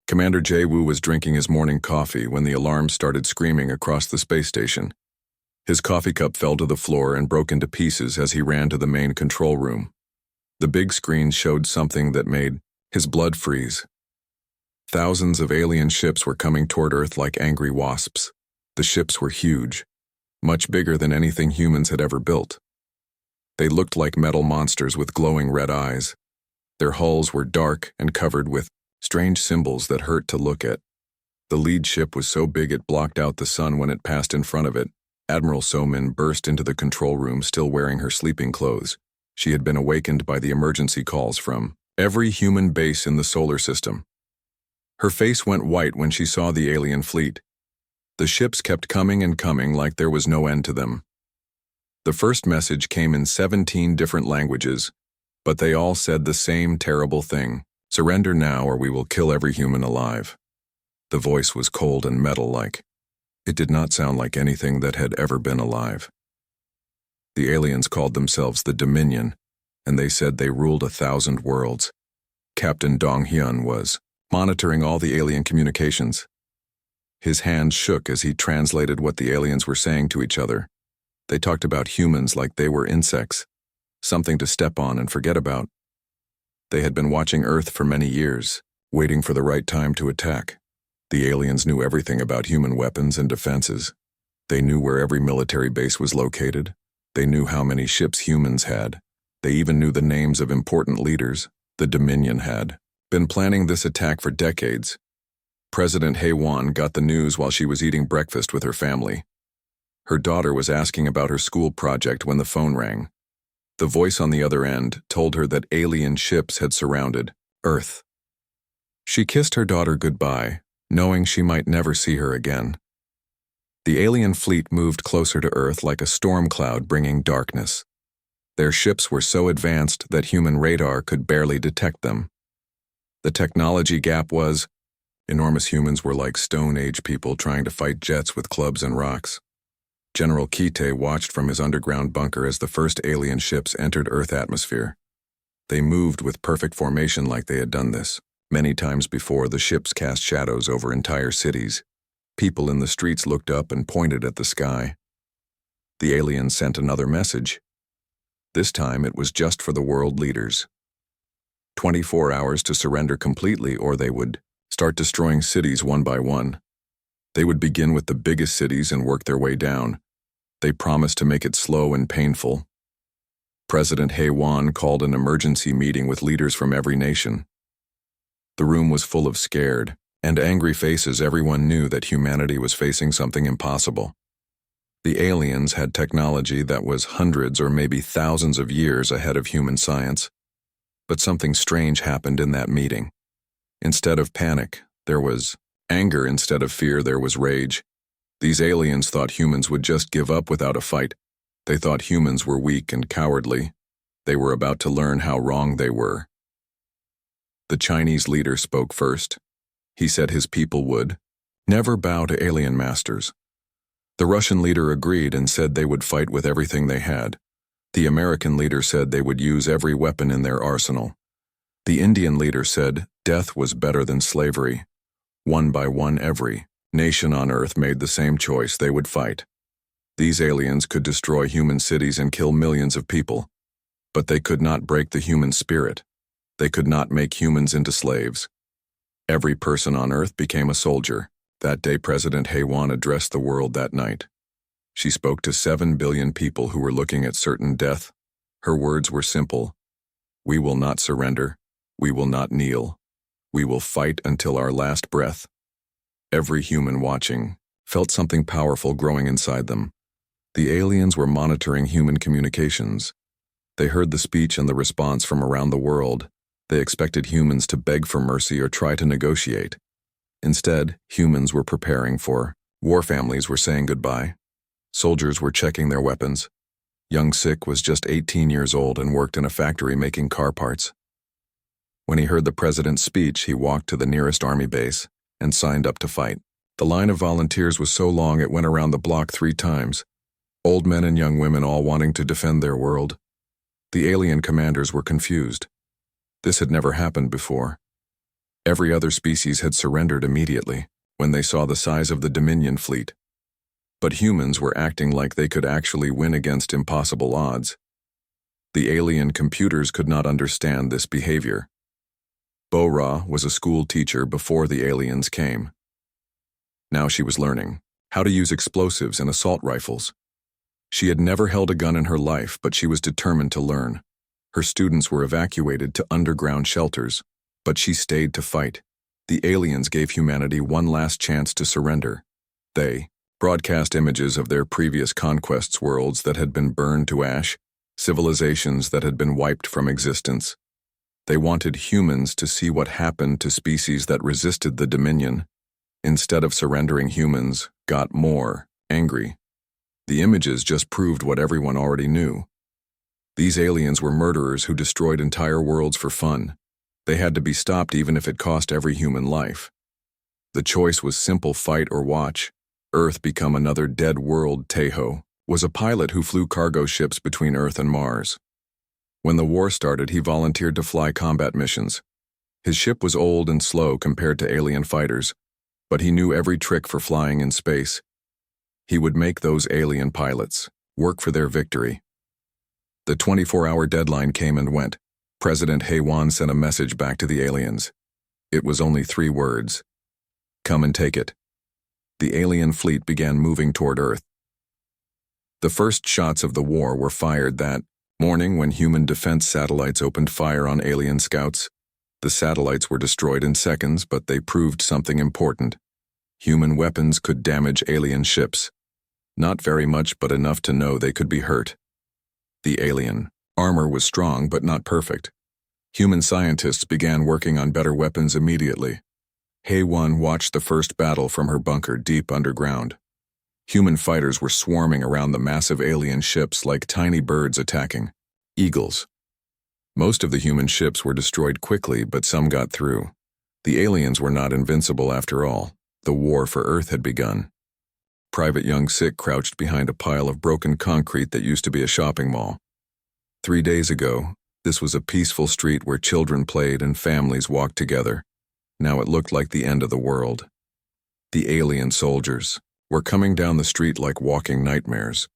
Commander Jae-woo was drinking his morning coffee when the alarm started screaming across the space station. His coffee cup fell to the floor and broke into pieces as he ran to the main control room. The big screen showed something that made his blood freeze. Thousands of alien ships were coming toward Earth like angry wasps. The ships were huge, much bigger than anything humans had ever built. They looked like metal monsters with glowing red eyes. Their hulls were dark and covered with strange symbols that hurt to look at. The lead ship was so big it blocked out the sun when it passed in front of it. Admiral So-min burst into the control room still wearing her sleeping clothes. She had been awakened by the emergency calls from every human base in the solar system. Her face went white when she saw the alien fleet. The ships kept coming and coming like there was no end to them. The first message came in 17 different languages, but they all said the same terrible thing: surrender now or we will kill every human alive. The voice was cold and metal-like. It did not sound like anything that had ever been alive. The aliens called themselves the Dominion, and they said they ruled 1,000 worlds. Captain Dong-hyun was monitoring all the alien communications. His hands shook as he translated what the aliens were saying to each other. They talked about humans like they were insects, something to step on and forget about. They had been watching Earth for many years, waiting for the right time to attack. The aliens knew everything about human weapons and defenses. They knew where every military base was located. They knew how many ships humans had. They even knew the names of important leaders. The Dominion had been planning this attack for decades. President Hae-won got the news while she was eating breakfast with her family. Her daughter was asking about her school project when the phone rang. The voice on the other end told her that alien ships had surrounded Earth. She kissed her daughter goodbye, knowing she might never see her again. The alien fleet moved closer to Earth like a storm cloud bringing darkness. Their ships were so advanced that human radar could barely detect them. The technology gap was enormous. Humans were like Stone Age people trying to fight jets with clubs and rocks. General Kite watched from his underground bunker as the first alien ships entered Earth atmosphere. They moved with perfect formation like they had done this many times before. The ships cast shadows over entire cities. People in the streets looked up and pointed at the sky. The aliens sent another message. This time it was just for the world leaders. 24 hours to surrender completely or they would start destroying cities one by one. They would begin with the biggest cities and work their way down. They promised to make it slow and painful. President Hae-won called an emergency meeting with leaders from every nation. The room was full of scared and angry faces. Everyone knew that humanity was facing something impossible. The aliens had technology that was hundreds or maybe thousands of years ahead of human science. But something strange happened in that meeting. Instead of panic, there was anger. Instead of fear, there was rage. These aliens thought humans would just give up without a fight. They thought humans were weak and cowardly. They were about to learn how wrong they were. The Chinese leader spoke first. He said his people would never bow to alien masters. The Russian leader agreed and said they would fight with everything they had. The American leader said they would use every weapon in their arsenal. The Indian leader said death was better than slavery. One by one, every nation on Earth made the same choice: they would fight. These aliens could destroy human cities and kill millions of people. But they could not break the human spirit. They could not make humans into slaves. Every person on Earth became a soldier. That day, President Hae-won addressed the world that night. She spoke to 7 billion people who were looking at certain death. Her words were simple: we will not surrender. We will not kneel. We will fight until our last breath. Every human watching felt something powerful growing inside them. The aliens were monitoring human communications. They heard the speech and the response from around the world. They expected humans to beg for mercy or try to negotiate. Instead, humans were preparing for war. Families were saying goodbye. Soldiers were checking their weapons. Young Sik was just 18 years old and worked in a factory making car parts. When he heard the president's speech, he walked to the nearest army base and signed up to fight. The line of volunteers was so long it went around the block 3 times. Old men and young women all wanting to defend their world. The alien commanders were confused. This had never happened before. Every other species had surrendered immediately when they saw the size of the Dominion fleet. But humans were acting like they could actually win against impossible odds. The alien computers could not understand this behavior. Bo-Ra was a school teacher before the aliens came. Now she was learning how to use explosives and assault rifles. She had never held a gun in her life, but she was determined to learn. Her students were evacuated to underground shelters, but she stayed to fight. The aliens gave humanity one last chance to surrender. They broadcast images of their previous conquests, worlds that had been burned to ash, civilizations that had been wiped from existence. They wanted humans to see what happened to species that resisted the Dominion. Instead of surrendering, humans got more angry. The images just proved what everyone already knew. These aliens were murderers who destroyed entire worlds for fun. They had to be stopped even if it cost every human life. The choice was simple: fight or watch. Earth become another dead world. Tejo was a pilot who flew cargo ships between Earth and Mars. When the war started, he volunteered to fly combat missions. His ship was old and slow compared to alien fighters, but he knew every trick for flying in space. He would make those alien pilots work for their victory. The 24-hour deadline came and went. President Haywan sent a message back to the aliens. It was only 3 words: come and take it. The alien fleet began moving toward Earth. The first shots of the war were fired that morning when human defense satellites opened fire on alien scouts. The satellites were destroyed in seconds, but they proved something important. Human weapons could damage alien ships. Not very much, but enough to know they could be hurt. The alien armor was strong but not perfect. Human scientists began working on better weapons immediately. Haywan watched the first battle from her bunker deep underground. Human fighters were swarming around the massive alien ships like tiny birds attacking eagles. Most of the human ships were destroyed quickly, but some got through. The aliens were not invincible after all. The war for Earth had begun. Private Young Sik crouched behind a pile of broken concrete that used to be a shopping mall. 3 days ago, this was a peaceful street where children played and families walked together. Now it looked like the end of the world. The alien soldiers were coming down the street like walking nightmares.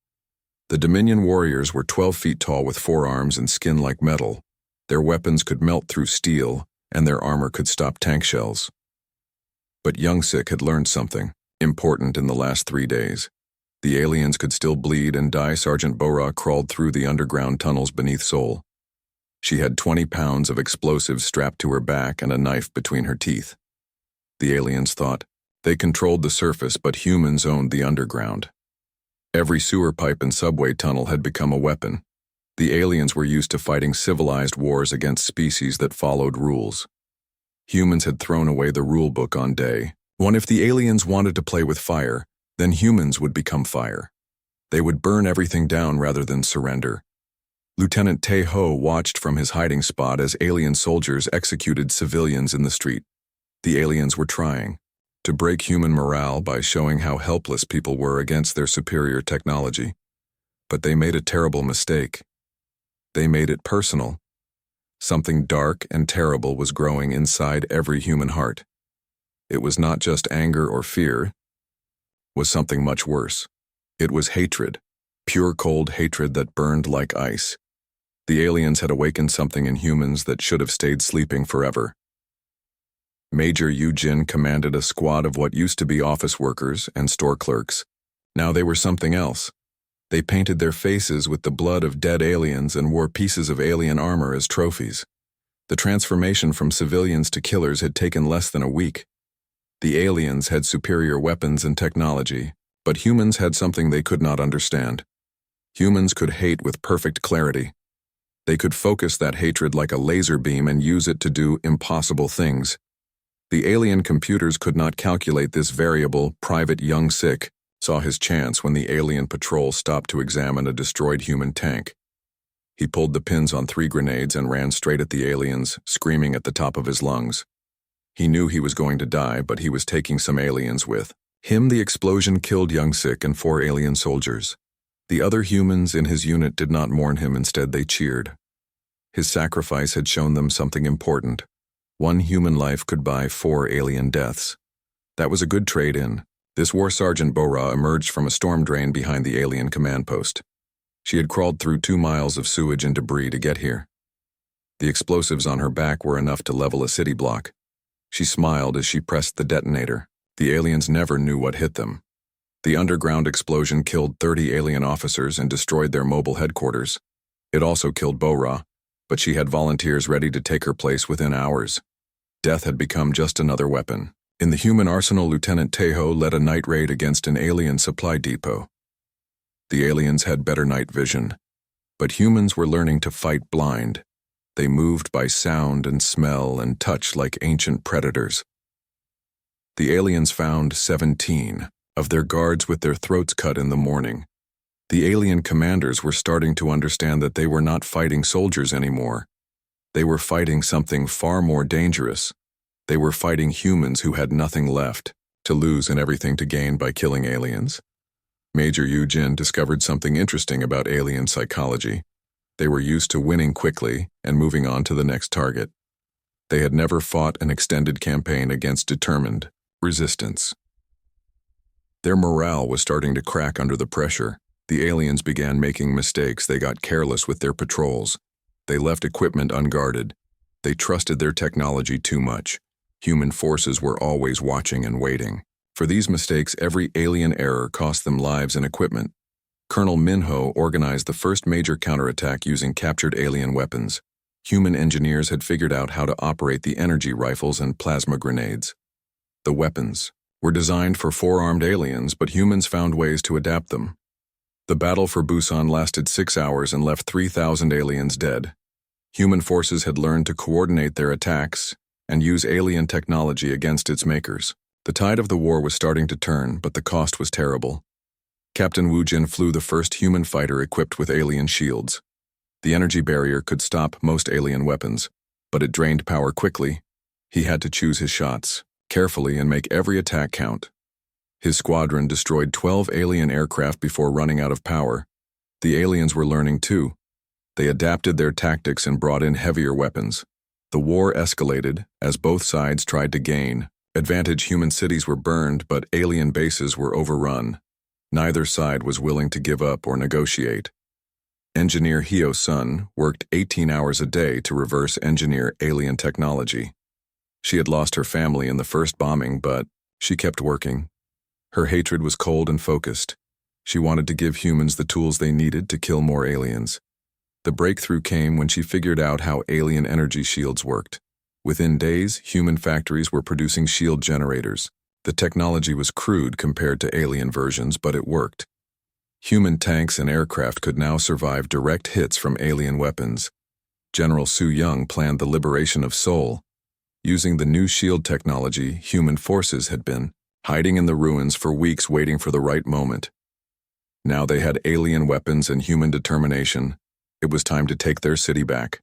The Dominion warriors were 12 feet tall with forearms and skin like metal. Their weapons could melt through steel, and their armor could stop tank shells. But Young Sik had learned something important in the last 3 days. The aliens could still bleed and die. Sergeant Bo-Ra crawled through the underground tunnels beneath Seoul. She had 20 pounds of explosives strapped to her back and a knife between her teeth. The aliens thought they controlled the surface, but humans owned the underground. Every sewer pipe and subway tunnel had become a weapon. The aliens were used to fighting civilized wars against species that followed rules. Humans had thrown away the rule book on day 1. If the aliens wanted to play with fire, then humans would become fire. They would burn everything down rather than surrender. Lieutenant Tejo watched from his hiding spot as alien soldiers executed civilians in the street. The aliens were trying to break human morale by showing how helpless people were against their superior technology. But they made a terrible mistake. They made it personal. Something dark and terrible was growing inside every human heart. It was not just anger or fear. It was something much worse. It was hatred, pure cold hatred that burned like ice. The aliens had awakened something in humans that should have stayed sleeping forever. Major Yu-Jin commanded a squad of what used to be office workers and store clerks. Now they were something else. They painted their faces with the blood of dead aliens and wore pieces of alien armor as trophies. The transformation from civilians to killers had taken less than a week. The aliens had superior weapons and technology, but humans had something they could not understand. Humans could hate with perfect clarity. They could focus that hatred like a laser beam and use it to do impossible things. The alien computers could not calculate this variable. Private Young Sik saw his chance when the alien patrol stopped to examine a destroyed human tank. He pulled the pins on 3 grenades and ran straight at the aliens, screaming at the top of his lungs. He knew he was going to die, but he was taking some aliens with him. The explosion killed Young Sik and 4 alien soldiers. The other humans in his unit did not mourn him. Instead, they cheered. His sacrifice had shown them something important. One human life could buy 4 alien deaths. That was a good trade-in. This War Sergeant Bora emerged from a storm drain behind the alien command post. She had crawled through 2 miles of sewage and debris to get here. The explosives on her back were enough to level a city block. She smiled as she pressed the detonator. The aliens never knew what hit them. The underground explosion killed 30 alien officers and destroyed their mobile headquarters. It also killed Bora, but she had volunteers ready to take her place within hours. Death had become just another weapon. In the human arsenal, Lieutenant Tejo led a night raid against an alien supply depot. The aliens had better night vision, but humans were learning to fight blind. They moved by sound and smell and touch like ancient predators. The aliens found 17 of their guards with their throats cut in the morning. The alien commanders were starting to understand that they were not fighting soldiers anymore. They were fighting something far more dangerous. They were fighting humans who had nothing left to lose and everything to gain by killing aliens. Major Yu Jin discovered something interesting about alien psychology. They were used to winning quickly and moving on to the next target. They had never fought an extended campaign against determined resistance. Their morale was starting to crack under the pressure. The aliens began making mistakes. They got careless with their patrols. They left equipment unguarded. They trusted their technology too much. Human forces were always watching and waiting. For these mistakes, every alien error cost them lives and equipment. Colonel Minho organized the first major counterattack using captured alien weapons. Human engineers had figured out how to operate the energy rifles and plasma grenades. The weapons were designed for 4-armed aliens, but humans found ways to adapt them. The battle for Busan lasted 6 hours and left 3,000 aliens dead. Human forces had learned to coordinate their attacks and use alien technology against its makers. The tide of the war was starting to turn, but the cost was terrible. Captain Wu Jin flew the first human fighter equipped with alien shields. The energy barrier could stop most alien weapons, but it drained power quickly. He had to choose his shots carefully and make every attack count. His squadron destroyed 12 alien aircraft before running out of power. The aliens were learning too. They adapted their tactics and brought in heavier weapons. The war escalated as both sides tried to gain. Advantage human cities were burned, but alien bases were overrun. Neither side was willing to give up or negotiate. Engineer Hyo Sun worked 18 hours a day to reverse engineer alien technology. She had lost her family in the first bombing, but she kept working. Her hatred was cold and focused. She wanted to give humans the tools they needed to kill more aliens. The breakthrough came when she figured out how alien energy shields worked. Within days, human factories were producing shield generators. The technology was crude compared to alien versions, but it worked. Human tanks and aircraft could now survive direct hits from alien weapons. General Su Young planned the liberation of Seoul. Using the new shield technology, human forces had been hiding in the ruins for weeks waiting for the right moment. Now they had alien weapons and human determination. It was time to take their city back.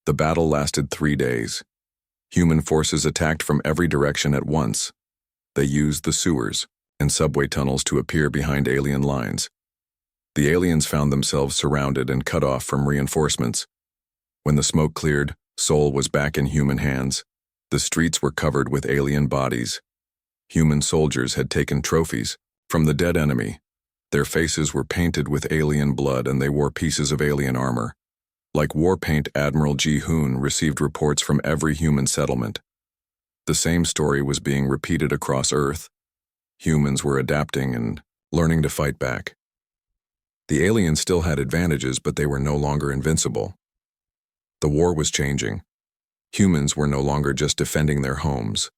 The battle lasted 3 days. Human forces attacked from every direction at once. They used the sewers and subway tunnels to appear behind alien lines. The aliens found themselves surrounded and cut off from reinforcements. When the smoke cleared, Seoul was back in human hands. The streets were covered with alien bodies. Human soldiers had taken trophies from the dead enemy. Their faces were painted with alien blood and they wore pieces of alien armor. Like war paint, Admiral Ji-hoon received reports from every human settlement. The same story was being repeated across Earth. Humans were adapting and learning to fight back. The aliens still had advantages, but they were no longer invincible. The war was changing. Humans were no longer just defending their homes.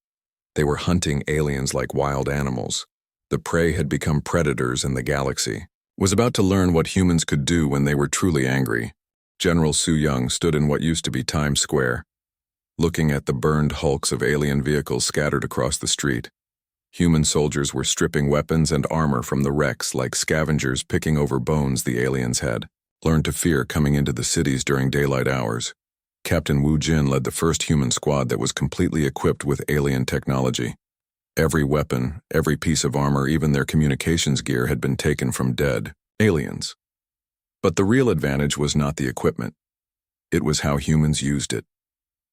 They were hunting aliens like wild animals. The prey had become predators and the galaxy was about to learn what humans could do when they were truly angry. General Su Young stood in what used to be Times Square, looking at the burned hulks of alien vehicles scattered across the street. Human soldiers were stripping weapons and armor from the wrecks like scavengers picking over bones the aliens had learned to fear coming into the cities during daylight hours. Captain Wu Jin led the first human squad that was completely equipped with alien technology. Every weapon, every piece of armor, even their communications gear had been taken from dead aliens. But the real advantage was not the equipment. It was how humans used it.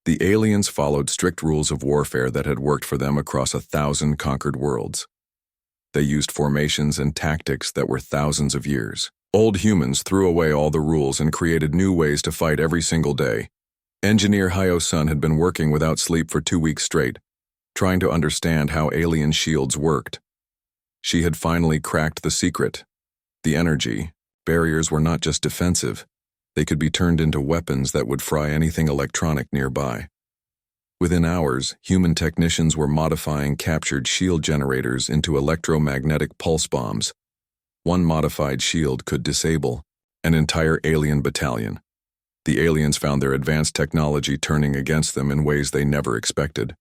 The aliens followed strict rules of warfare that had worked for them across 1,000 conquered worlds. They used formations and tactics that were thousands of years. Old humans threw away all the rules and created new ways to fight every single day. Engineer Hyo-sun had been working without sleep for 2 weeks straight, trying to understand how alien shields worked. She had finally cracked the secret. The energy barriers were not just defensive. They could be turned into weapons that would fry anything electronic nearby. Within hours, human technicians were modifying captured shield generators into electromagnetic pulse bombs. One modified shield could disable an entire alien battalion. The aliens found their advanced technology turning against them in ways they never expected.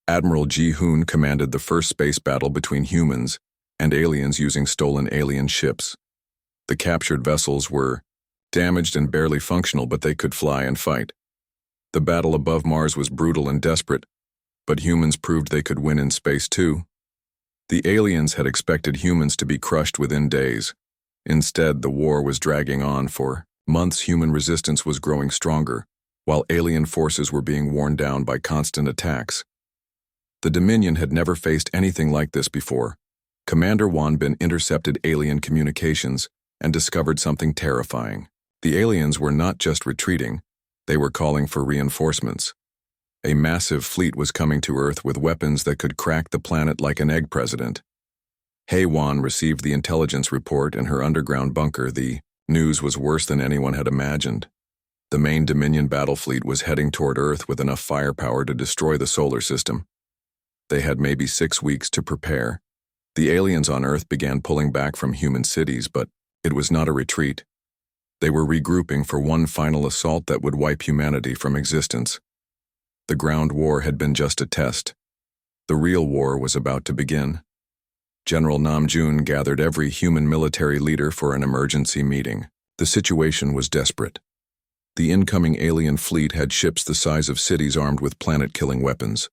Admiral Ji-hoon commanded the first space battle between humans and aliens using stolen alien ships. The captured vessels were damaged and barely functional, but they could fly and fight. The battle above Mars was brutal and desperate, but humans proved they could win in space too. The aliens had expected humans to be crushed within days. Instead, the war was dragging on for months. Human resistance was growing stronger, while alien forces were being worn down by constant attacks. The Dominion had never faced anything like this before. Commander Won Bin intercepted alien communications and discovered something terrifying. The aliens were not just retreating, they were calling for reinforcements. A massive fleet was coming to Earth with weapons that could crack the planet like an egg president. Hae-won received the intelligence report in her underground bunker. The news was worse than anyone had imagined. The main Dominion battle fleet was heading toward Earth with enough firepower to destroy the solar system. They had maybe 6 weeks to prepare. The aliens on Earth began pulling back from human cities, but it was not a retreat. They were regrouping for one final assault that would wipe humanity from existence. The ground war had been just a test. The real war was about to begin. General Namjoon gathered every human military leader for an emergency meeting. The situation was desperate. The incoming alien fleet had ships the size of cities armed with planet-killing weapons.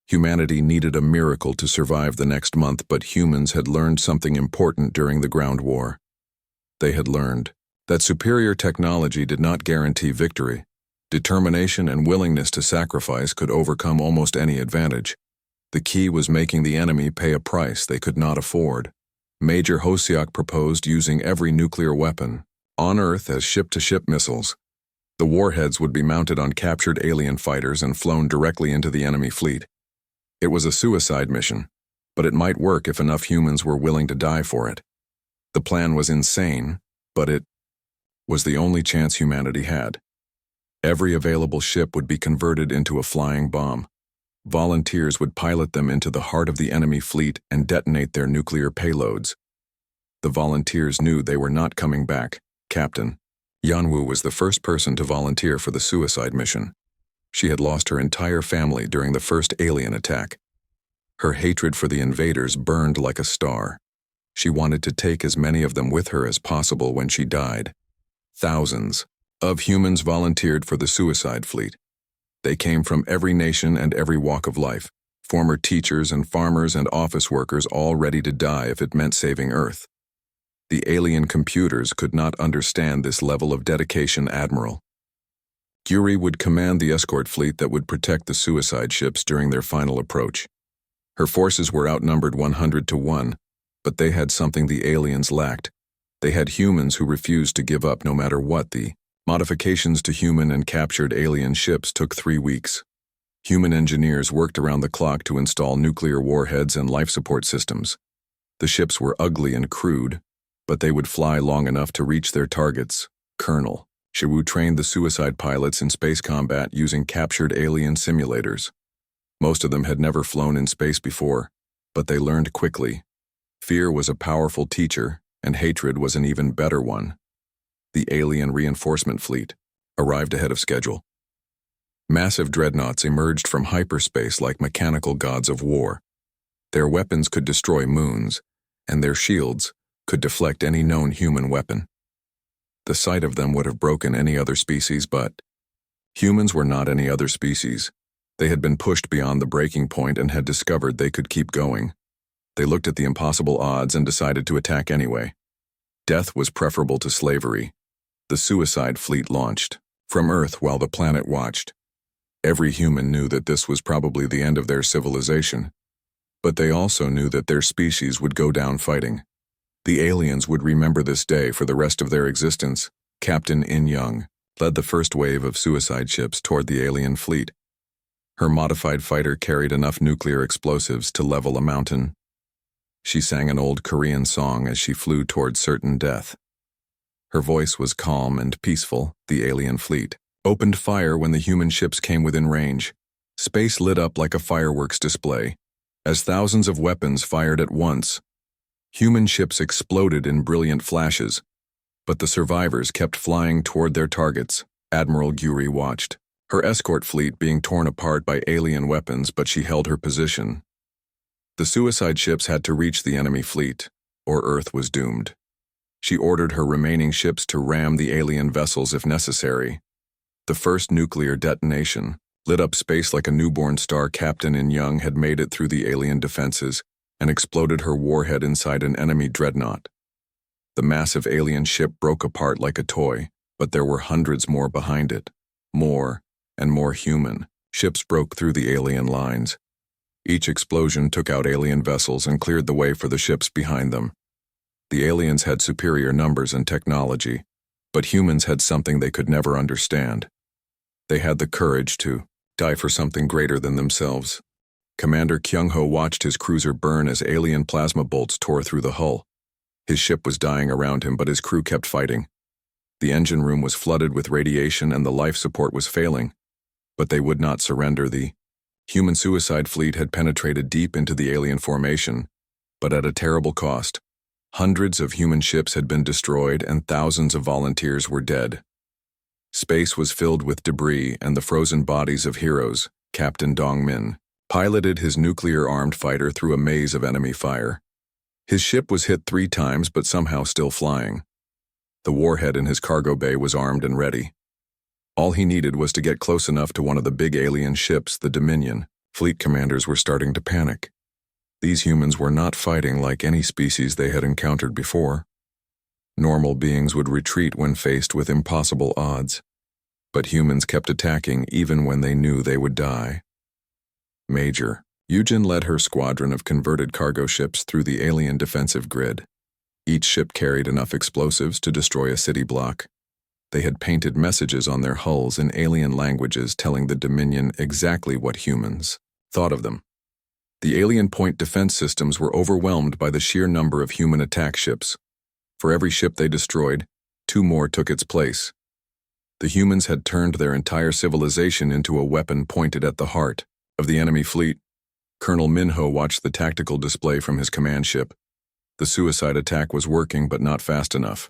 Humanity needed a miracle to survive the next month, but humans had learned something important during the ground war. They had learned that superior technology did not guarantee victory. Determination and willingness to sacrifice could overcome almost any advantage. The key was making the enemy pay a price they could not afford. Major Hoseok proposed using every nuclear weapon on Earth as ship-to-ship missiles. The warheads would be mounted on captured alien fighters and flown directly into the enemy fleet. It was a suicide mission, but it might work if enough humans were willing to die for it. The plan was insane, but it was the only chance humanity had. Every available ship would be converted into a flying bomb. Volunteers would pilot them into the heart of the enemy fleet and detonate their nuclear payloads. The volunteers knew they were not coming back. Captain Yeonwoo was the first person to volunteer for the suicide mission. She had lost her entire family during the first alien attack. Her hatred for the invaders burned like a star. She wanted to take as many of them with her as possible when she died. Thousands of humans volunteered for the suicide fleet. They came from every nation and every walk of life, former teachers and farmers and office workers, all ready to die if it meant saving Earth. The alien computers could not understand this level of dedication. Admiral Gyuri would command the escort fleet that would protect the suicide ships during their final approach. Her forces were outnumbered 100 to 1, but they had something the aliens lacked. They had humans who refused to give up no matter what. The modifications to human and captured alien ships took 3 weeks. Human engineers worked around the clock to install nuclear warheads and life support systems. The ships were ugly and crude, but they would fly long enough to reach their targets. Colonel Shiwoo trained the suicide pilots in space combat using captured alien simulators. Most of them had never flown in space before, but they learned quickly. Fear was a powerful teacher, and hatred was an even better one. The alien reinforcement fleet arrived ahead of schedule. Massive dreadnoughts emerged from hyperspace like mechanical gods of war. Their weapons could destroy moons, and their shields could deflect any known human weapon. The sight of them would have broken any other species, but humans were not any other species. They had been pushed beyond the breaking point and had discovered they could keep going. They looked at the impossible odds and decided to attack anyway. Death was preferable to slavery. The suicide fleet launched from Earth while the planet watched. Every human knew that this was probably the end of their civilization, but they also knew that their species would go down fighting. The aliens would remember this day for the rest of their existence. Captain In Young led the first wave of suicide ships toward the alien fleet. Her modified fighter carried enough nuclear explosives to level a mountain. She sang an old Korean song as she flew toward certain death. Her voice was calm and peaceful. The alien fleet opened fire when the human ships came within range. Space lit up like a fireworks display, as thousands of weapons fired at once. Human ships exploded in brilliant flashes, but the survivors kept flying toward their targets. Admiral Guri watched, her escort fleet being torn apart by alien weapons, but she held her position. The suicide ships had to reach the enemy fleet, or Earth was doomed. She ordered her remaining ships to ram the alien vessels if necessary. The first nuclear detonation lit up space like a newborn star. Captain In Young had made it through the alien defenses and exploded her warhead inside an enemy dreadnought. The massive alien ship broke apart like a toy, but there were hundreds more behind it. More and more human ships broke through the alien lines. Each explosion took out alien vessels and cleared the way for the ships behind them. The aliens had superior numbers and technology, but humans had something they could never understand. They had the courage to die for something greater than themselves. Commander Kyung-ho watched his cruiser burn as alien plasma bolts tore through the hull. His ship was dying around him, but his crew kept fighting. The engine room was flooded with radiation and the life support was failing, but they would not surrender. The human suicide fleet had penetrated deep into the alien formation, but at a terrible cost. Hundreds of human ships had been destroyed and thousands of volunteers were dead. Space was filled with debris and the frozen bodies of heroes. Captain Dong-min piloted his nuclear-armed fighter through a maze of enemy fire. His ship was hit 3 times but somehow still flying. The warhead in his cargo bay was armed and ready. All he needed was to get close enough to one of the big alien ships, the Dominion. Fleet commanders were starting to panic. These humans were not fighting like any species they had encountered before. Normal beings would retreat when faced with impossible odds, but humans kept attacking even when they knew they would die. Major Yujin led her squadron of converted cargo ships through the alien defensive grid. Each ship carried enough explosives to destroy a city block. They had painted messages on their hulls in alien languages telling the Dominion exactly what humans thought of them. The alien point defense systems were overwhelmed by the sheer number of human attack ships. For every ship they destroyed, 2 more took its place. The humans had turned their entire civilization into a weapon pointed at the heart of the enemy fleet. Colonel Minho watched the tactical display from his command ship. The suicide attack was working but not fast enough.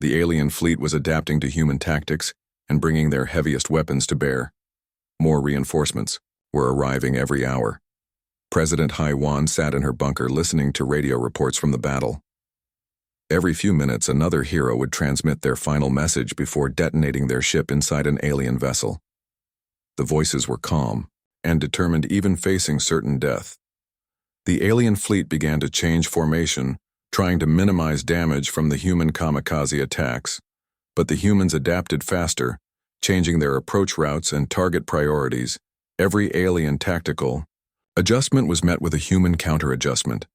The alien fleet was adapting to human tactics and bringing their heaviest weapons to bear. More reinforcements were arriving every hour. President Haiwan sat in her bunker listening to radio reports from the battle. Every few minutes, another hero would transmit their final message before detonating their ship inside an alien vessel. The voices were calm and determined, even facing certain death. The alien fleet began to change formation, trying to minimize damage from the human kamikaze attacks, but the humans adapted faster, changing their approach routes and target priorities. Every alien tactical adjustment was met with a human counter-adjustment.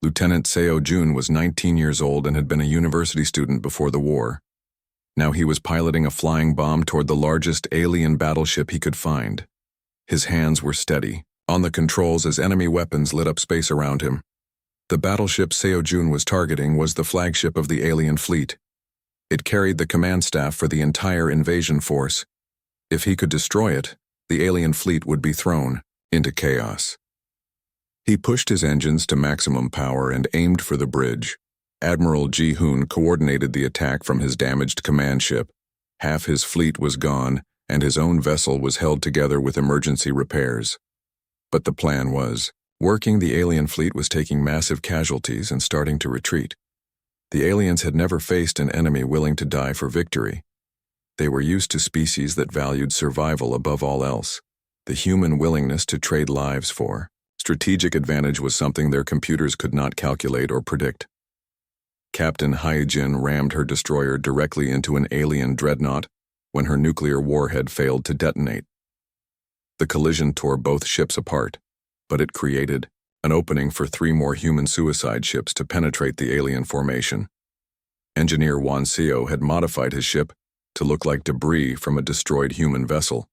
Lieutenant Seo Jun was 19 years old and had been a university student before the war. Now he was piloting a flying bomb toward the largest alien battleship he could find. His hands were steady on the controls as enemy weapons lit up space around him. The battleship Seo Jun was targeting was the flagship of the alien fleet. It carried the command staff for the entire invasion force. If he could destroy it, the alien fleet would be thrown into chaos. He pushed his engines to maximum power and aimed for the bridge. Admiral Ji-hoon coordinated the attack from his damaged command ship. Half his fleet was gone, and his own vessel was held together with emergency repairs. But the plan was working. The alien fleet was taking massive casualties and starting to retreat. The aliens had never faced an enemy willing to die for victory. They were used to species that valued survival above all else. The human willingness to trade lives for strategic advantage was something their computers could not calculate or predict. Captain Hyejin rammed her destroyer directly into an alien dreadnought when her nuclear warhead failed to detonate. The collision tore both ships apart, but it created an opening for 3 more human suicide ships to penetrate the alien formation. Engineer Juan Seo had modified his ship to look like debris from a destroyed human vessel.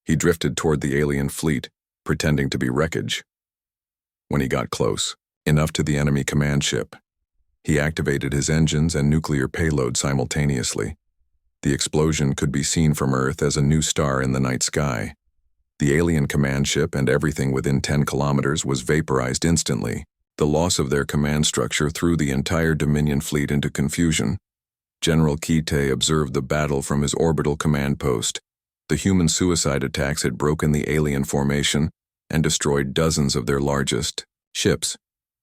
He drifted toward the alien fleet, pretending to be wreckage. When he got close, enough to the enemy command ship, he activated his engines and nuclear payload simultaneously. The explosion could be seen from Earth as a new star in the night sky. The alien command ship and everything within 10 kilometers was vaporized instantly. The loss of their command structure threw the entire Dominion fleet into confusion. General Kite observed the battle from his orbital command post. The human suicide attacks had broken the alien formation and destroyed dozens of their largest ships.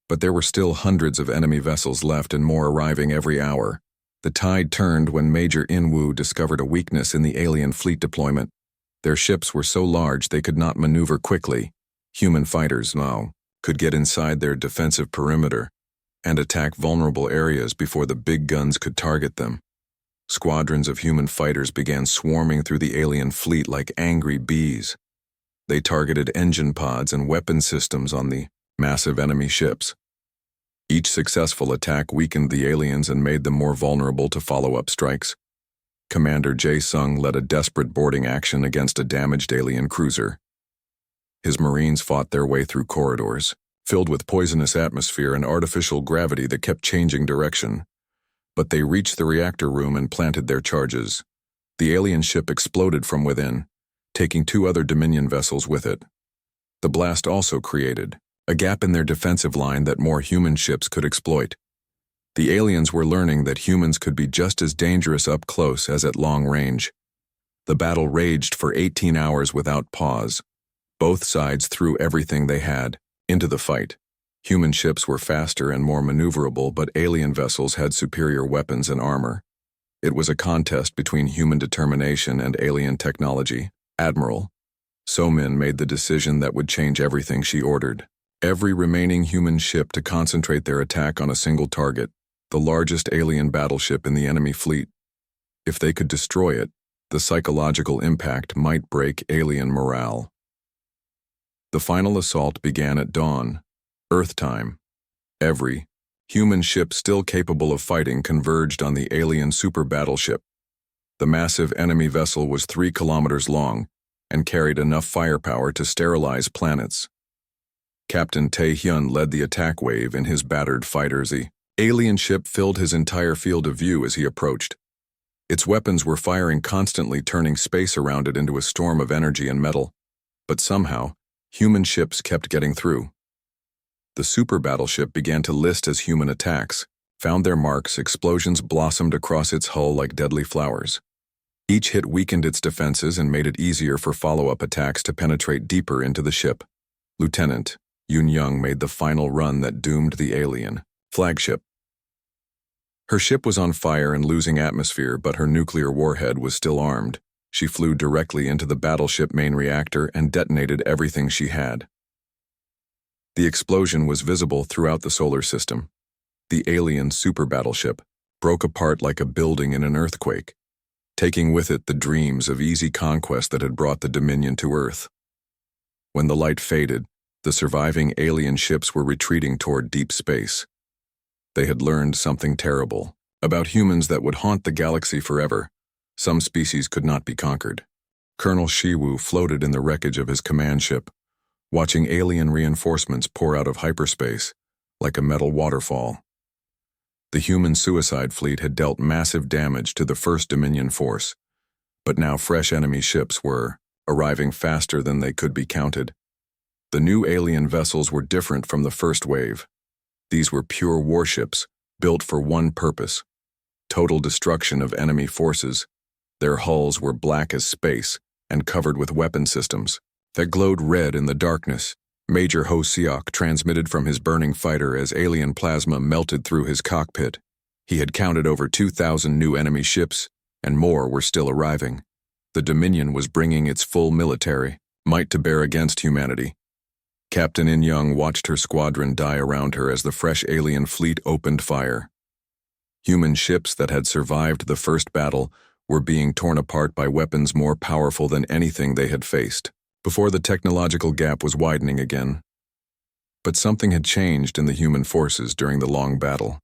But there were still hundreds of enemy vessels left and more arriving every hour. The tide turned when Major Inwu discovered a weakness in the alien fleet deployment. Their ships were so large they could not maneuver quickly. Human fighters now could get inside their defensive perimeter and attack vulnerable areas before the big guns could target them. Squadrons of human fighters began swarming through the alien fleet like angry bees. They targeted engine pods and weapon systems on the massive enemy ships. Each successful attack weakened the aliens and made them more vulnerable to follow-up strikes. Commander Jae-sung led a desperate boarding action against a damaged alien cruiser. His Marines fought their way through corridors, filled with poisonous atmosphere and artificial gravity that kept changing direction. But they reached the reactor room and planted their charges. The alien ship exploded from within, taking 2 other Dominion vessels with it. The blast also created a gap in their defensive line that more human ships could exploit. The aliens were learning that humans could be just as dangerous up close as at long range. The battle raged for 18 hours without pause. Both sides threw everything they had into the fight. Human ships were faster and more maneuverable, but alien vessels had superior weapons and armor. It was a contest between human determination and alien technology. Admiral So-min made the decision that would change everything. She ordered every remaining human ship to concentrate their attack on a single target, the largest alien battleship in the enemy fleet. If they could destroy it, the psychological impact might break alien morale. The final assault began at dawn, Earth time. Every human ship still capable of fighting converged on the alien super battleship. The massive enemy vessel was 3 kilometers long and carried enough firepower to sterilize planets. Captain Tae-hyun led the attack wave in his battered fighters. The alien ship filled his entire field of view as he approached. Its weapons were firing constantly, turning space around it into a storm of energy and metal. But somehow, human ships kept getting through. The super battleship began to list as human attacks, found their marks. Explosions blossomed across its hull like deadly flowers. Each hit weakened its defenses and made it easier for follow-up attacks to penetrate deeper into the ship. Lieutenant Yoon-young made the final run that doomed the alien flagship. Her ship was on fire and losing atmosphere, but her nuclear warhead was still armed. She flew directly into the battleship main reactor and detonated everything she had. The explosion was visible throughout the solar system. The alien super battleship broke apart like a building in an earthquake, taking with it the dreams of easy conquest that had brought the Dominion to Earth. When the light faded, the surviving alien ships were retreating toward deep space. They had learned something terrible about humans that would haunt the galaxy forever. Some species could not be conquered. Colonel Shiwoo floated in the wreckage of his command ship, watching alien reinforcements pour out of hyperspace like a metal waterfall. The human suicide fleet had dealt massive damage to the first Dominion force, but now fresh enemy ships were arriving faster than they could be counted. The new alien vessels were different from the first wave. These were pure warships, built for one purpose: total destruction of enemy forces. Their hulls were black as space and covered with weapon systems that glowed red in the darkness. Major Ho Seok transmitted from his burning fighter as alien plasma melted through his cockpit. He had counted over 2,000 new enemy ships, and more were still arriving. The Dominion was bringing its full military might to bear against humanity. Captain In-young watched her squadron die around her as the fresh alien fleet opened fire. Human ships that had survived the first battle were being torn apart by weapons more powerful than anything they had faced. before the technological gap was widening again. But something had changed in the human forces during the long battle.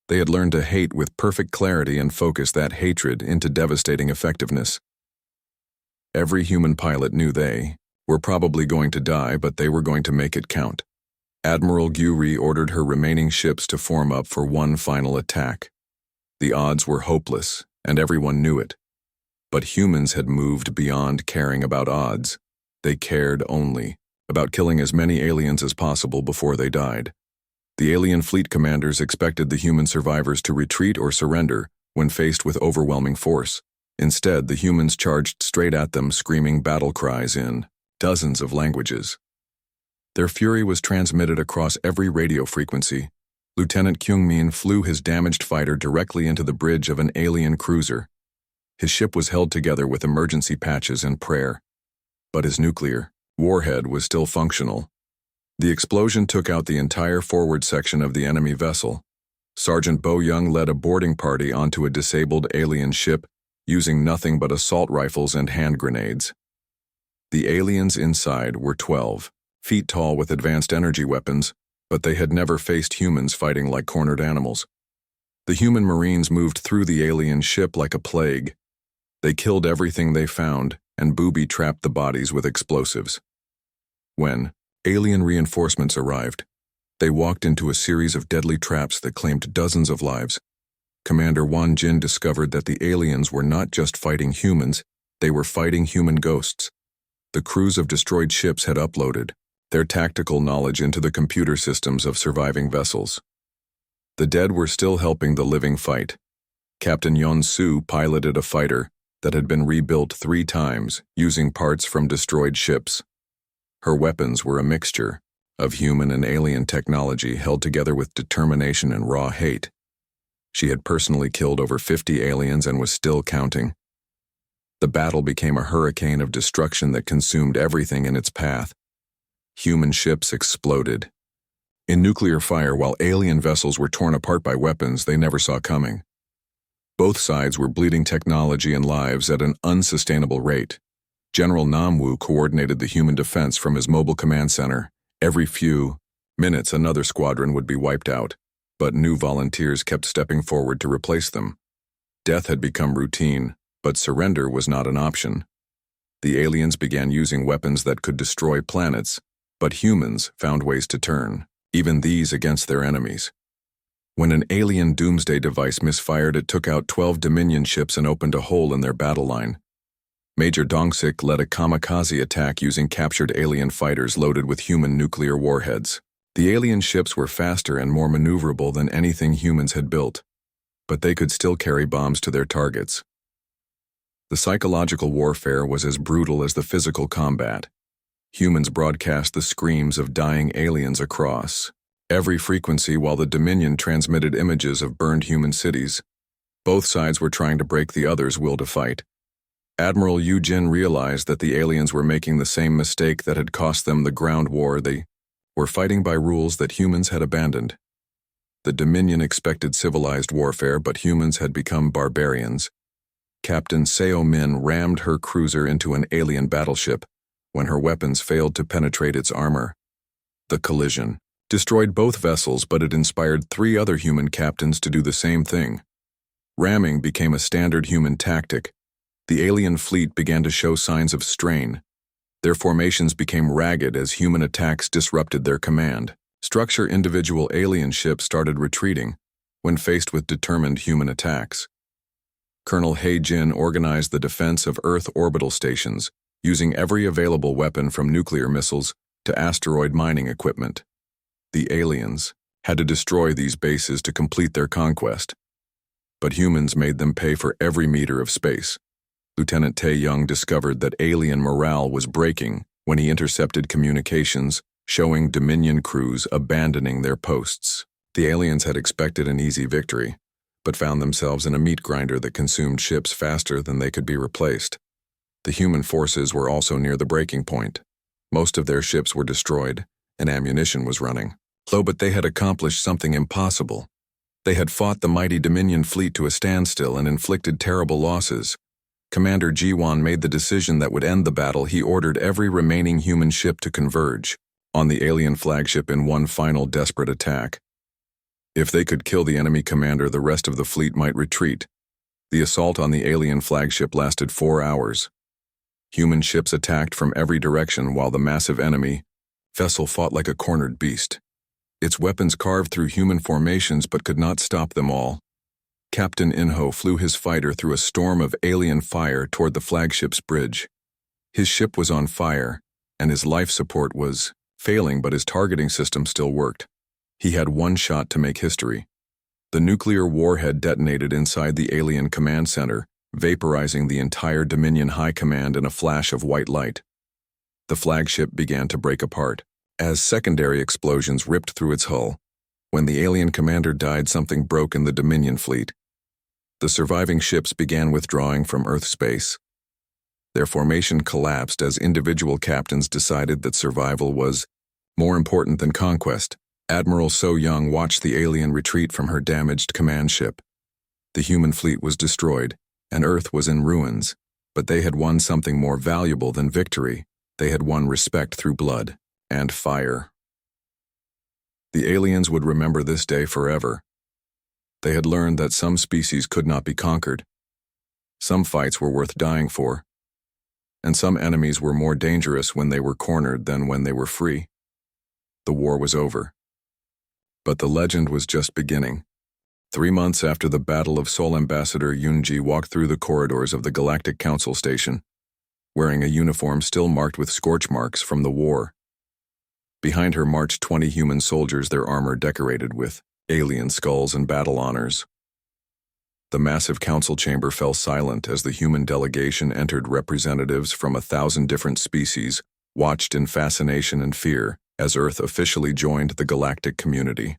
They had learned to hate with perfect clarity and focus that hatred into devastating effectiveness. Every human pilot knew they were probably going to die, but they were going to make it count. Admiral Gyuri ordered her remaining ships to form up for one final attack. The odds were hopeless, and everyone knew it. But humans had moved beyond caring about odds. They cared only about killing as many aliens as possible before they died. The alien fleet commanders expected the human survivors to retreat or surrender when faced with overwhelming force. Instead, the humans charged straight at them, screaming battle cries in dozens of languages. Their fury was transmitted across every radio frequency. Lieutenant Kyungmin flew his damaged fighter directly into the bridge of an alien cruiser. His ship was held together with emergency patches and prayer. But his nuclear warhead was still functional. The explosion took out the entire forward section of the enemy vessel. Sergeant Bo Young led a boarding party onto a disabled alien ship, using nothing but assault rifles and hand grenades. The aliens inside were 12 feet tall with advanced energy weapons, but they had never faced humans fighting like cornered animals. The human Marines moved through the alien ship like a plague. They killed everything they found and booby-trapped the bodies with explosives. When alien reinforcements arrived, they walked into a series of deadly traps that claimed dozens of lives. Commander Wan Jin discovered that the aliens were not just fighting humans, they were fighting human ghosts. The crews of destroyed ships had uploaded their tactical knowledge into the computer systems of surviving vessels. The dead were still helping the living fight. Captain Yon Su piloted a fighter that had been rebuilt 3 times using parts from destroyed ships. Her weapons were a mixture of human and alien technology held together with determination and raw hate. She had personally killed over 50 aliens and was still counting. The battle became a hurricane of destruction that consumed everything in its path. Human ships exploded in nuclear fire while alien vessels were torn apart by weapons they never saw coming. Both sides were bleeding technology and lives at an unsustainable rate. General Namwoo coordinated the human defense from his mobile command center. Every few minutes another squadron would be wiped out, but new volunteers kept stepping forward to replace them. Death had become routine, but surrender was not an option. The aliens began using weapons that could destroy planets, but humans found ways to turn, even these against their enemies. When an alien doomsday device misfired, it took out 12 Dominion ships and opened a hole in their battle line. Major Dongsik led a kamikaze attack using captured alien fighters loaded with human nuclear warheads. The alien ships were faster and more maneuverable than anything humans had built, but they could still carry bombs to their targets. The psychological warfare was as brutal as the physical combat. Humans broadcast the screams of dying aliens across every frequency while the Dominion transmitted images of burned human cities. Both sides were trying to break the other's will to fight. Admiral Yu Jin realized that the aliens were making the same mistake that had cost them the ground war. They were fighting by rules that humans had abandoned. The Dominion expected civilized warfare, but humans had become barbarians. Captain Seo Min rammed her cruiser into an alien battleship when her weapons failed to penetrate its armor. The collision destroyed both vessels, but it inspired 3 other human captains to do the same thing. Ramming became a standard human tactic. The alien fleet began to show signs of strain. Their formations became ragged as human attacks disrupted their command. Structure individual alien ships started retreating when faced with determined human attacks. Colonel He Jin organized the defense of Earth orbital stations, using every available weapon from nuclear missiles to asteroid mining equipment. The aliens had to destroy these bases to complete their conquest, but humans made them pay for every meter of space. Lieutenant Tae Young discovered that alien morale was breaking when he intercepted communications showing Dominion crews abandoning their posts. The aliens had expected an easy victory, but found themselves in a meat grinder that consumed ships faster than they could be replaced. The human forces were also near the breaking point. Most of their ships were destroyed, and ammunition was running low, but they had accomplished something impossible. They had fought the mighty Dominion fleet to a standstill and inflicted terrible losses. Commander Jiwan made the decision that would end the battle. He ordered every remaining human ship to converge on the alien flagship in one final desperate attack. If they could kill the enemy commander, the rest of the fleet might retreat. The assault on the alien flagship lasted 4 hours. Human ships attacked from every direction while the massive enemy vessel fought like a cornered beast. Its weapons carved through human formations but could not stop them all. Captain Inho flew his fighter through a storm of alien fire toward the flagship's bridge. His ship was on fire, and his life support was failing, but his targeting system still worked. He had one shot to make history. The nuclear warhead detonated inside the alien command center, vaporizing the entire Dominion High Command in a flash of white light. The flagship began to break apart, as secondary explosions ripped through its hull. When the alien commander died, something broke in the Dominion fleet. The surviving ships began withdrawing from Earth space. Their formation collapsed as individual captains decided that survival was more important than conquest. Admiral So Young watched the alien retreat from her damaged command ship. The human fleet was destroyed, and Earth was in ruins, but they had won something more valuable than victory. They had won respect through blood and fire. The aliens would remember this day forever. They had learned that some species could not be conquered. Some fights were worth dying for, and some enemies were more dangerous when they were cornered than when they were free. The war was over. But the legend was just beginning. 3 months after the Battle of Seoul, Ambassador Yoonji walked through the corridors of the Galactic Council Station, wearing a uniform still marked with scorch marks from the war. Behind her marched 20 human soldiers, their armor decorated with alien skulls and battle honors. The massive council chamber fell silent as the human delegation entered. Representatives from 1,000 different species watched in fascination and fear as Earth officially joined the galactic community.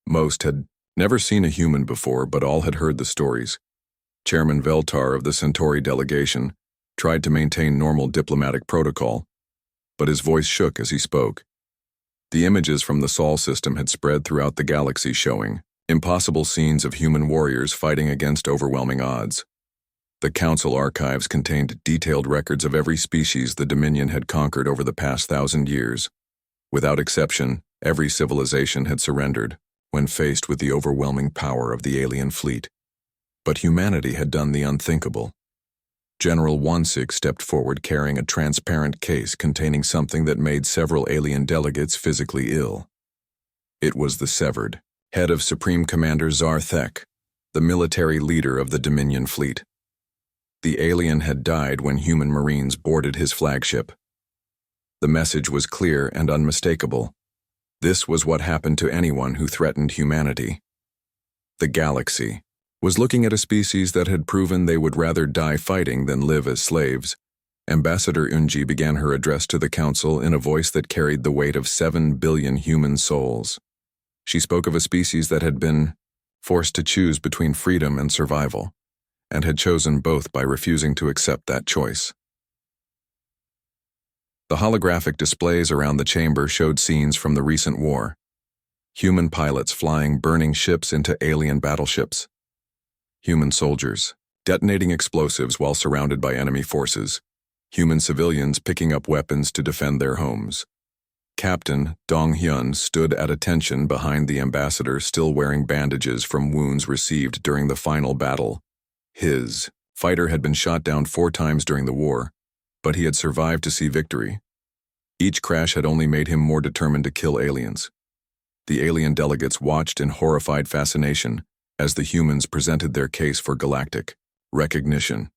Most had never seen a human before, but all had heard the stories. Chairman Veltar of the Centauri delegation tried to maintain normal diplomatic protocol, but his voice shook as he spoke. The images from the Sol system had spread throughout the galaxy, showing impossible scenes of human warriors fighting against overwhelming odds. The council archives contained detailed records of every species the Dominion had conquered over the past 1,000 years. Without exception, every civilization had surrendered when faced with the overwhelming power of the alien fleet. But humanity had done the unthinkable. General Wansik stepped forward carrying a transparent case containing something that made several alien delegates physically ill. It was the severed head of Supreme Commander Zarthek, the military leader of the Dominion fleet. The alien had died when human Marines boarded his flagship. The message was clear and unmistakable. This was what happened to anyone who threatened humanity. The galaxy was looking at a species that had proven they would rather die fighting than live as slaves. Ambassador Unji began her address to the council in a voice that carried the weight of 7 billion human souls. She spoke of a species that had been forced to choose between freedom and survival, and had chosen both by refusing to accept that choice. The holographic displays around the chamber showed scenes from the recent war. Human pilots flying burning ships into alien battleships. Human soldiers detonating explosives while surrounded by enemy forces. Human civilians picking up weapons to defend their homes. Captain Dong Hyun stood at attention behind the ambassador, still wearing bandages from wounds received during the final battle. His fighter had been shot down 4 times during the war, but he had survived to see victory. Each crash had only made him more determined to kill aliens. The alien delegates watched in horrified fascination as the humans presented their case for galactic recognition.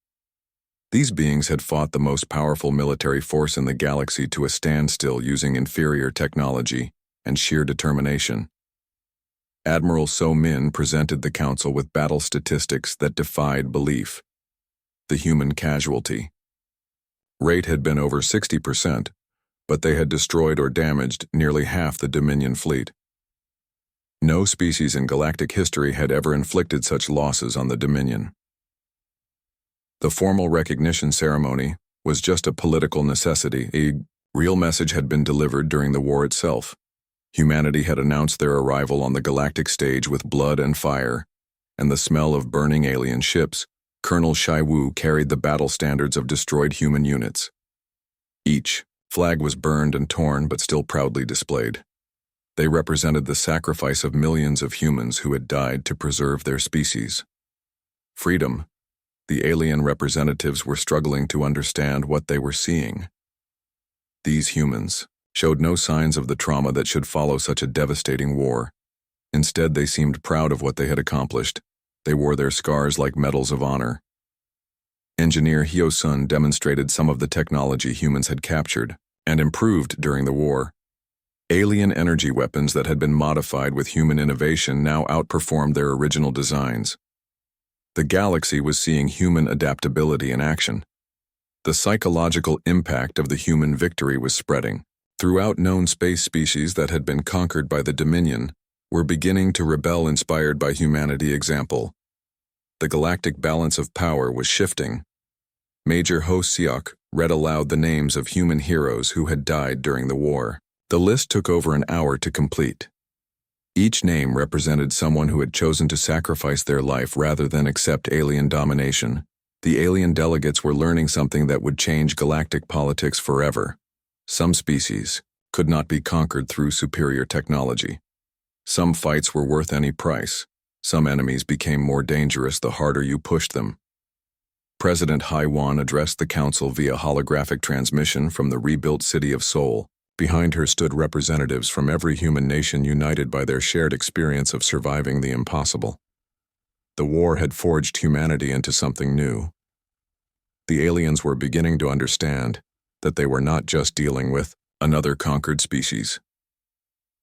These beings had fought the most powerful military force in the galaxy to a standstill using inferior technology and sheer determination. Admiral So Min presented the council with battle statistics that defied belief. The human casualty rate had been over 60%, but they had destroyed or damaged nearly half the Dominion fleet. No species in galactic history had ever inflicted such losses on the Dominion. The formal recognition ceremony was just a political necessity. A real message had been delivered during the war itself. Humanity had announced their arrival on the galactic stage with blood and fire, and the smell of burning alien ships Colonel Shai Wu carried the battle standards of destroyed human units. Each flag was burned and torn but still proudly displayed. They represented the sacrifice of millions of humans who had died to preserve their species. Freedom. The alien representatives were struggling to understand what they were seeing. These humans showed no signs of the trauma that should follow such a devastating war. Instead, they seemed proud of what they had accomplished. They wore their scars like medals of honor. Engineer Hyo-sun demonstrated some of the technology humans had captured and improved during the war. Alien energy weapons that had been modified with human innovation now outperformed their original designs. The galaxy was seeing human adaptability in action. The psychological impact of the human victory was spreading. Throughout, known space species that had been conquered by the Dominion were beginning to rebel, inspired by humanity example. The galactic balance of power was shifting. Major Ho Seok read aloud the names of human heroes who had died during the war. The list took over an hour to complete. Each name represented someone who had chosen to sacrifice their life rather than accept alien domination. The alien delegates were learning something that would change galactic politics forever. Some species could not be conquered through superior technology. Some fights were worth any price. Some enemies became more dangerous the harder you pushed them. President Haiwan addressed the council via holographic transmission from the rebuilt city of Seoul. Behind her stood representatives from every human nation, united by their shared experience of surviving the impossible. The war had forged humanity into something new. The aliens were beginning to understand that they were not just dealing with another conquered species.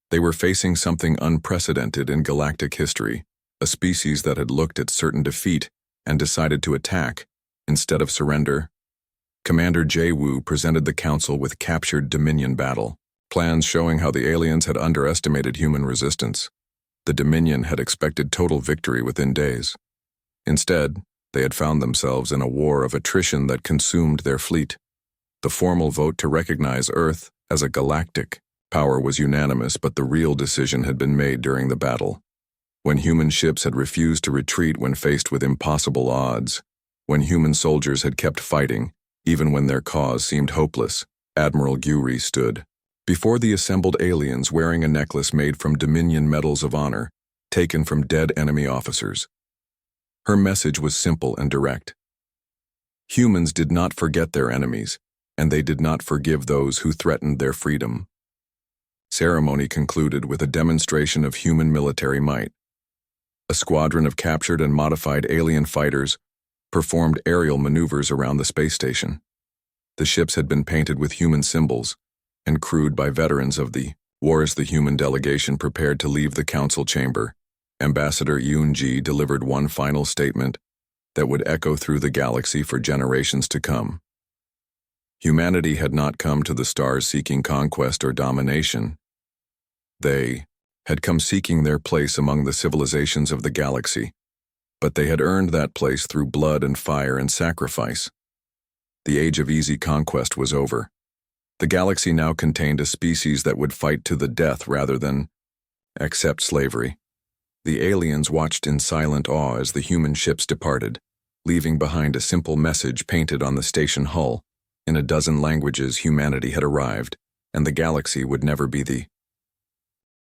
They were facing something unprecedented in galactic history, a species that had looked at certain defeat and decided to attack instead of surrender. Commander Jae-woo presented the council with captured Dominion battle plans showing how the aliens had underestimated human resistance. The Dominion had expected total victory within days. Instead, they had found themselves in a war of attrition that consumed their fleet. The formal vote to recognize Earth as a galactic power was unanimous, but the real decision had been made during the battle. When human ships had refused to retreat when faced with impossible odds, when human soldiers had kept fighting, even when their cause seemed hopeless, Admiral Gyuri stood before the assembled aliens wearing a necklace made from Dominion medals of honor, taken from dead enemy officers. Her message was simple and direct. Humans did not forget their enemies, and they did not forgive those who threatened their freedom. Ceremony concluded with a demonstration of human military might. A squadron of captured and modified alien fighters performed aerial maneuvers around the space station. The ships had been painted with human symbols and crewed by veterans of the war. As the human delegation prepared to leave the council chamber, Ambassador Yoon-ji delivered one final statement that would echo through the galaxy for generations to come. Humanity had not come to the stars seeking conquest or domination. They had come seeking their place among the civilizations of the galaxy, but they had earned that place through blood and fire and sacrifice. The age of easy conquest was over. The galaxy now contained a species that would fight to the death rather than accept slavery. The aliens watched in silent awe as the human ships departed, leaving behind a simple message painted on the station hull. In a dozen languages, humanity had arrived, and the galaxy would never be the